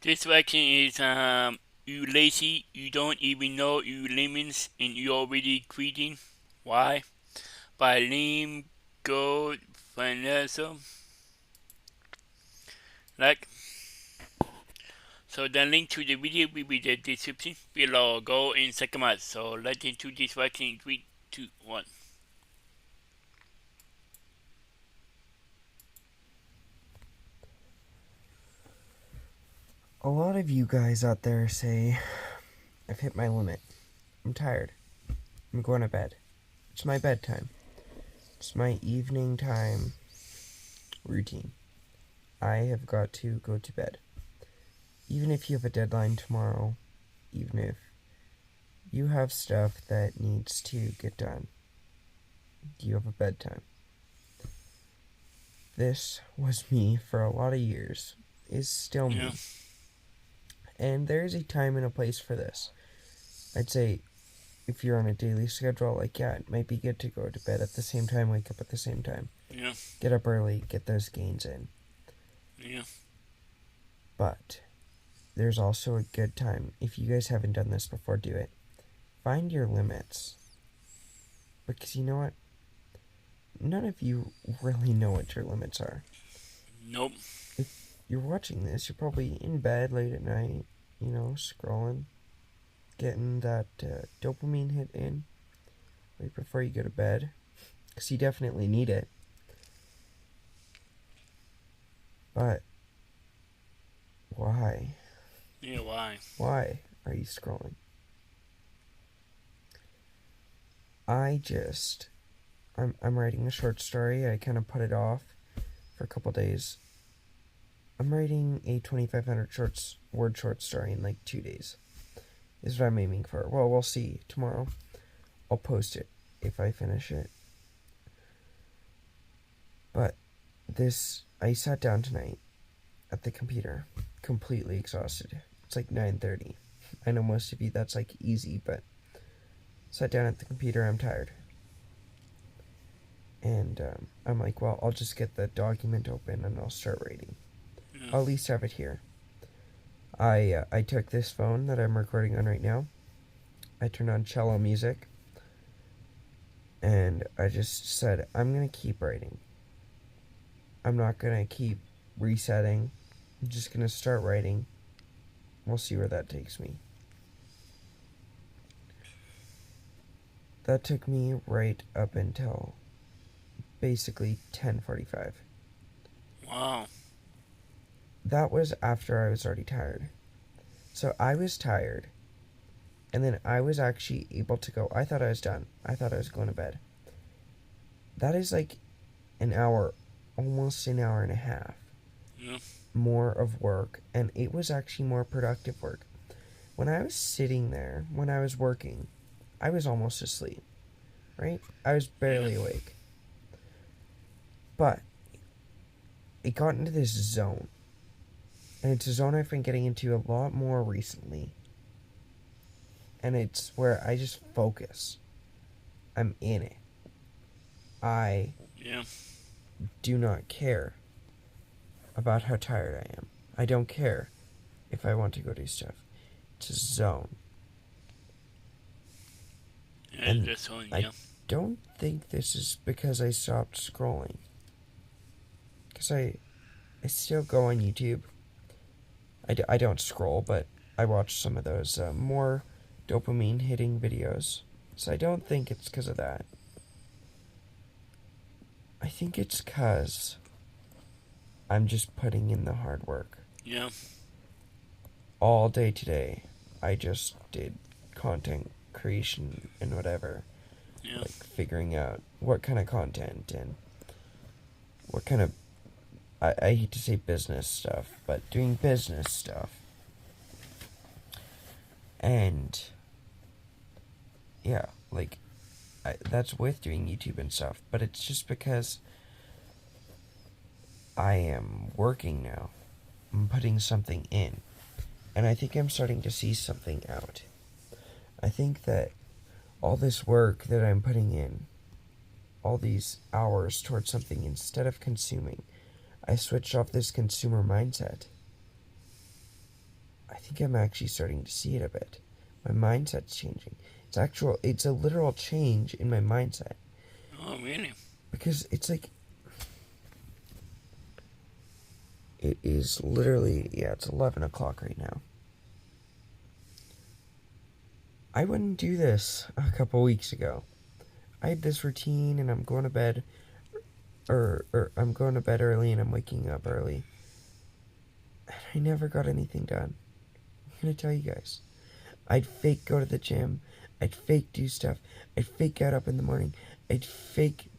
This question is you lazy, you don't even know you lemons and you already quitting. Why? By Lim Go Vanessa. Like so the link to the video will be the description below. Go and check them out. So let's into this question in 3, 2, 1. A lot of you guys out there say, I've hit my limit. I'm tired. I'm going to bed. It's my bedtime. It's my evening time routine. I have got to go to bed. Even if you have a deadline tomorrow, even if you have stuff that needs to get done, you have a bedtime. This was me for a lot of years, is still me. Yeah. And there's a time and a place for this. I'd say if you're on a daily schedule, like, yeah, it might be good to go to bed at the same time, wake up at the same time. Yeah. Get up early, get those gains in. Yeah. But there's also a good time. If you guys haven't done this before, do it. Find your limits. Because you know what? None of you really know what your limits are. Nope. If you're watching this, you're probably in bed late at night, scrolling, getting that dopamine hit in right before you go to bed. Because you definitely need it. But why? Yeah, why? Why are you scrolling? I'm writing a short story. I kind of put it off for a couple days. I'm writing a 2,500 word short story in like 2 days. Is what I'm aiming for. Well, we'll see tomorrow. I'll post it if I finish it. But I sat down tonight at the computer, completely exhausted. It's like 9:30. I know most of you that's like easy, but sat down at the computer, I'm tired. And I'm like, well, I'll just get the document open and I'll start writing. Yeah. I'll at least have it here. I took this phone that I'm recording on right now. I turned on cello music. And I just said, I'm going to keep writing. I'm not going to keep resetting. I'm just going to start writing. We'll see where that takes me. That took me right up until basically 10:45. Wow. That was after I was already tired. So I was tired, and then I was actually able to go. I thought I was done. I thought I was going to bed. That is like an hour, almost an hour and a half Yeah. more of work, and it was actually more productive work. When I was sitting there, when I was working, I was almost asleep, right? I was barely awake. But it got into this zone. And it's a zone I've been getting into a lot more recently. And it's where I just focus. I'm in it. I Yeah. do not care about how tired I am. I don't care if I want to go do stuff. It's a zone. Yeah, And that's on, I yeah. don't think this is because I stopped scrolling. Because I still go on YouTube. I don't scroll, but I watch some of those more dopamine hitting videos. So I don't think it's because of that. I think it's because I'm just putting in the hard work. Yeah. All day today, I just did content creation and whatever. Yeah. Like figuring out what kind of content and what kind of, I hate to say business stuff, but doing business stuff. And yeah, like that's with doing YouTube and stuff, but it's just because I am working now. I'm putting something in, and I think I'm starting to see something out. I think that all this work that I'm putting in, all these hours towards something, instead of consuming, I switched off this consumer mindset. I think I'm actually starting to see it a bit. My mindset's changing. It's a literal change in my mindset. Oh, really? Because it's like, it is literally, it's 11 o'clock right now. I wouldn't do this a couple weeks ago. I had this routine and I'm going to bed, or I'm going to bed early and I'm waking up early. And I never got anything done. I'm going to tell you guys. I'd fake go to the gym. I'd fake do stuff. I'd fake get up in the morning. I'd fake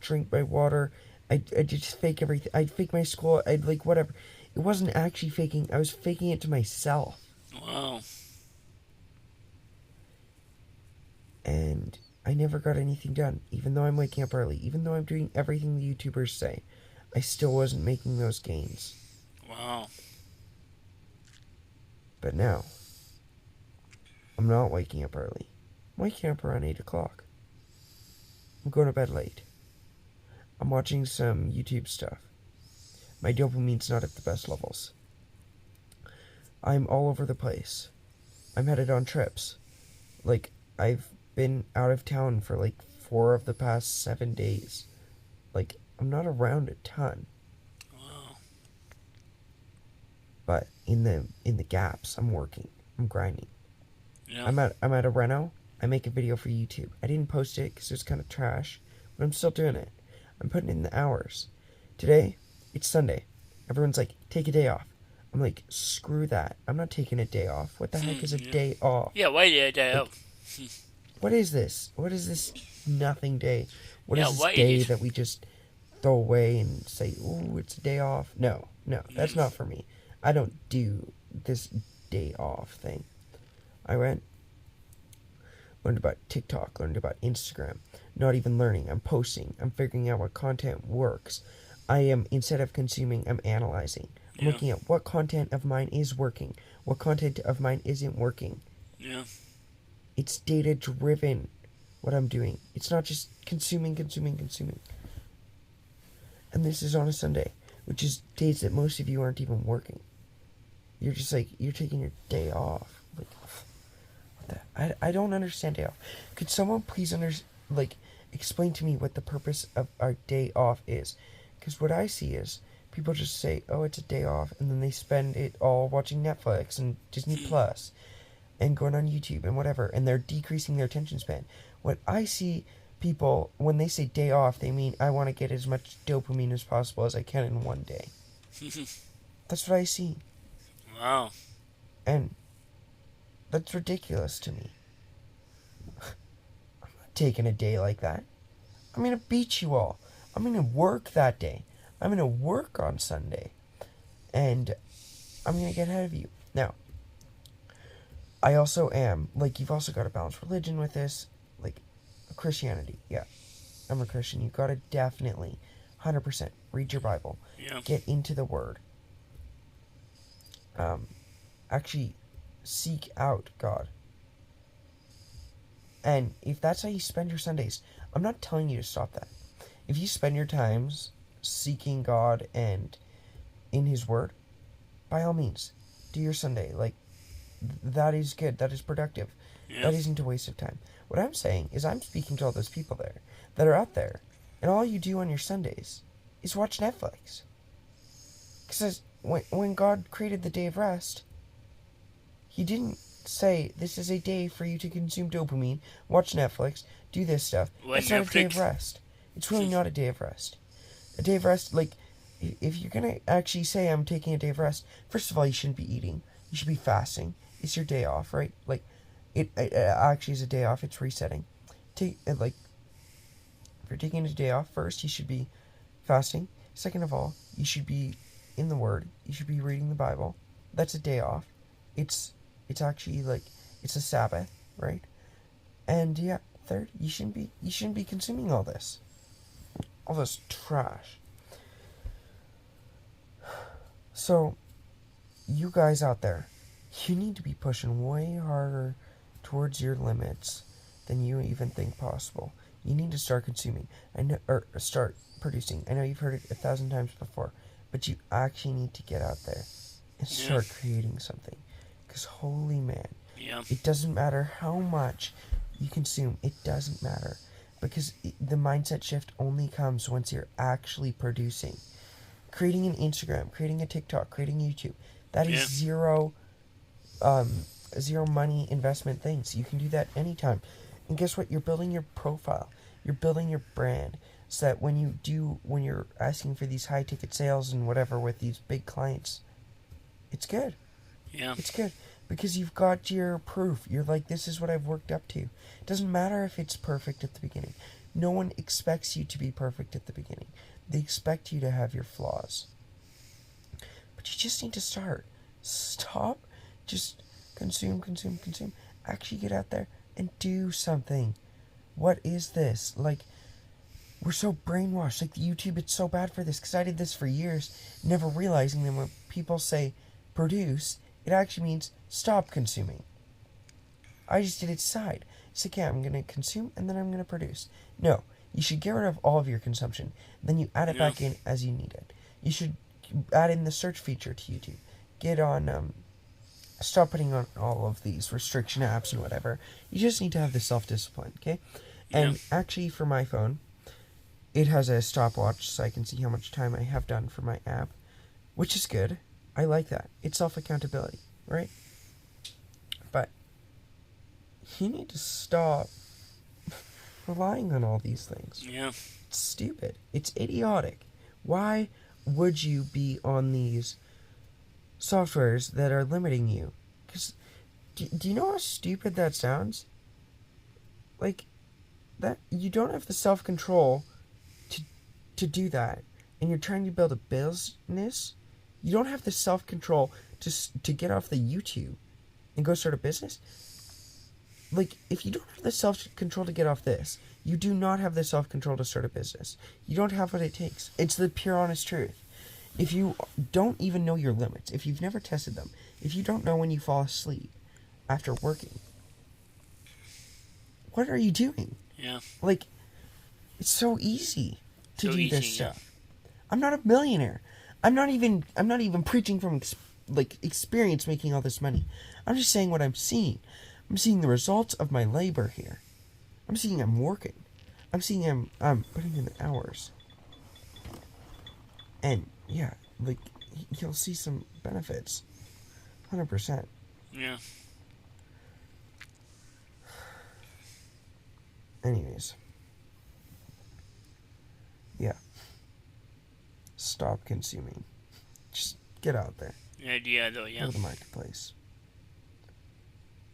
drink my water. I'd just fake everything. I'd fake my school. I'd like whatever. It wasn't actually faking. I was faking it to myself. Wow. And I never got anything done. Even though I'm waking up early. Even though I'm doing everything the YouTubers say. I still wasn't making those gains. Wow. But now, I'm not waking up early. I'm waking up around 8 o'clock. I'm going to bed late. I'm watching some YouTube stuff. My dopamine's not at the best levels. I'm all over the place. I'm headed on trips. Like, I've been out of town for like 4 of the past 7 days. Like, I'm not around a ton. Wow. But in the gaps, I'm working. I'm grinding. Yeah. I'm at a reno. I make a video for YouTube. I didn't post it because it was kind of trash, but I'm still doing it. I'm putting in the hours. Today, it's Sunday. Everyone's like, take a day off. I'm like, screw that. I'm not taking a day off. What the heck is a Yeah. day off? Yeah, why did that? Like, what is this? What is this nothing day? What Yeah, is this why day is that we just throw away and say, ooh, it's a day off? No, that's not for me. I don't do this day off thing. I learned about TikTok, learned about Instagram. Not even learning, I'm posting. I'm figuring out what content works. I am, instead of consuming, I'm analyzing. I'm Yeah. looking at what content of mine is working, what content of mine isn't working. Yeah. It's data driven, what I'm doing. It's not just consuming. And this is on a Sunday, which is days that most of you aren't even working. You're just like, you're taking your day off. Like, what the? I don't understand day off. Could someone please explain to me what the purpose of our day off is? Because what I see is people just say, oh, it's a day off, and then they spend it all watching Netflix and Disney Plus and going on YouTube and whatever, and they're decreasing their attention span. What I see people, when they say day off, they mean I want to get as much dopamine as possible as I can in one day. That's what I see. Wow. And that's ridiculous to me. I'm not taking a day like that. I'm going to beat you all. I'm going to work that day. I'm going to work on Sunday. And I'm going to get ahead of you. Now, I also am, like, you've also got to balance religion with this. Like, Christianity. Yeah, I'm a Christian. You've got to definitely, 100%, read your Bible. Yeah. Get into the Word. Actually, seek out God. And if that's how you spend your Sundays, I'm not telling you to stop that. If you spend your times seeking God and in His Word, by all means, do your Sunday. Like, that is good. That is productive. Yeah. That isn't a waste of time. What I'm saying is I'm speaking to all those people there that are out there, and all you do on your Sundays is watch Netflix. Because when God created the day of rest, He didn't say, this is a day for you to consume dopamine, watch Netflix, do this stuff. What, That's not a day of Netflix? rest. It's really not a day of rest. A day of rest, like, if you're going to actually say I'm taking a day of rest, first of all, you shouldn't be eating. You should be fasting. It's your day off, right? Like, it actually is a day off. It's resetting. If you're taking a day off, first, you should be fasting. Second of all, you should be in the Word. You should be reading the Bible. That's a day off. It's actually, like, it's a Sabbath, right? And yeah, third, you shouldn't be consuming all this trash. So, you guys out there, you need to be pushing way harder towards your limits than you even think possible. You need to start consuming, or start producing. I know you've heard it 1,000 times before, but you actually need to get out there and start creating something. Because holy man, Yeah. it doesn't matter how much you consume, it doesn't matter. Because the mindset shift only comes once you're actually producing. Creating an Instagram, creating a TikTok, creating YouTube, that is Yeah. um, zero money investment things. You can do that anytime. And guess what? You're building your profile. You're building your brand so that when you're asking for these high ticket sales and whatever with these big clients, it's good. Yeah. It's good because you've got your proof. You're like, this is what I've worked up to. It doesn't matter if it's perfect at the beginning. No one expects you to be perfect at the beginning. They expect you to have your flaws. But you just need to start. Stop. Just consume, consume, consume. Actually get out there and do something. What is this? Like, we're so brainwashed. Like, YouTube, it's so bad for this. Because I did this for years, never realizing that when people say produce, it actually means stop consuming. I just did it side. It's like, yeah, I'm going to consume and then I'm going to produce. No, you should get rid of all of your consumption. Then you add it Yeah. back in as you need it. You should add in the search feature to YouTube. Get on, stop putting on all of these restriction apps and whatever. You just need to have the self-discipline, okay? Yeah. And actually, for my phone, it has a stopwatch so I can see how much time I have done for my app, which is good. I like that. It's self-accountability, right? But you need to stop relying on all these things. Yeah. It's stupid. It's idiotic. Why would you be on these softwares that are limiting you? Because do you know how stupid that sounds? Like, that you don't have the self-control to do that, and you're trying to build a business. You don't have the self-control to get off the YouTube and go start a business. Like, if you don't have the self-control to get off this, you do not have the self-control to start a business. You don't have what it takes. It's the pure honest truth. If you don't even know your limits, if you've never tested them, if you don't know when you fall asleep after working, what are you doing? Yeah. Like, it's so easy to So do this easy. Yeah. stuff. I'm not a millionaire. I'm not even preaching from experience making all this money. I'm just saying what I'm seeing. I'm seeing the results of my labor here. I'm seeing I'm working. I'm seeing I'm putting in the hours. And yeah, like, you'll see some benefits. 100%. Yeah. Anyways. Yeah. Stop consuming. Just get out there. Yeah. Though. Yeah. Go to the marketplace.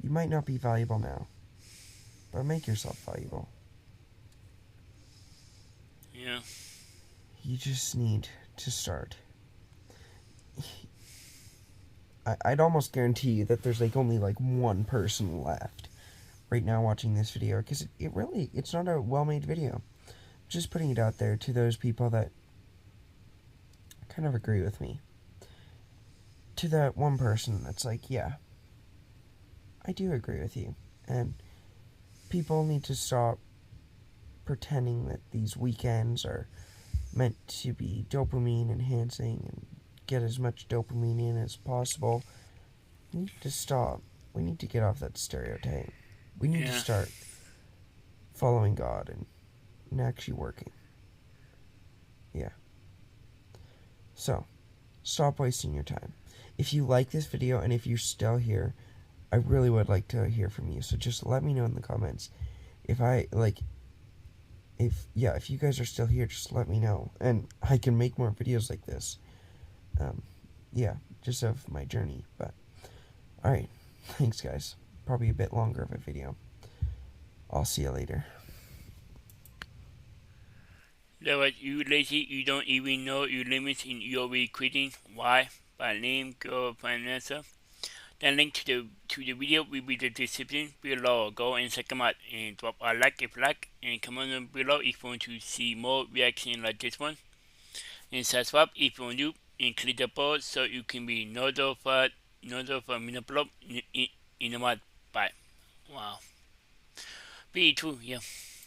You might not be valuable now, but make yourself valuable. Yeah. You just need to start. I'd almost guarantee you that there's like only like one person left right now watching this video, because it's not a well-made video. Just putting it out there to those people that kind of agree with me. To that one person that's like, yeah, I do agree with you. And people need to stop pretending that these weekends are meant to be dopamine enhancing and get as much dopamine in as possible. We need to stop. We need to get off that stereotype. We need to Yeah. start following God and actually working. Yeah. So, stop wasting your time. If you like this video and if you're still here, I really would like to hear from you. So just let me know in the comments. If you guys are still here, just let me know. And I can make more videos like this. Just of my journey. But, alright. Thanks, guys. Probably a bit longer of a video. I'll see you later. That was you lazy. You don't even know your limits and you're already quitting. Why? By name, go find an answer. The link to the video will be the description below. Go and check them out and drop a like if you like, and comment below if you want to see more reaction like this one. And subscribe if you want to, and click the bell so you can be notified when I upload in a month. Bye. Wow. Be true, yeah.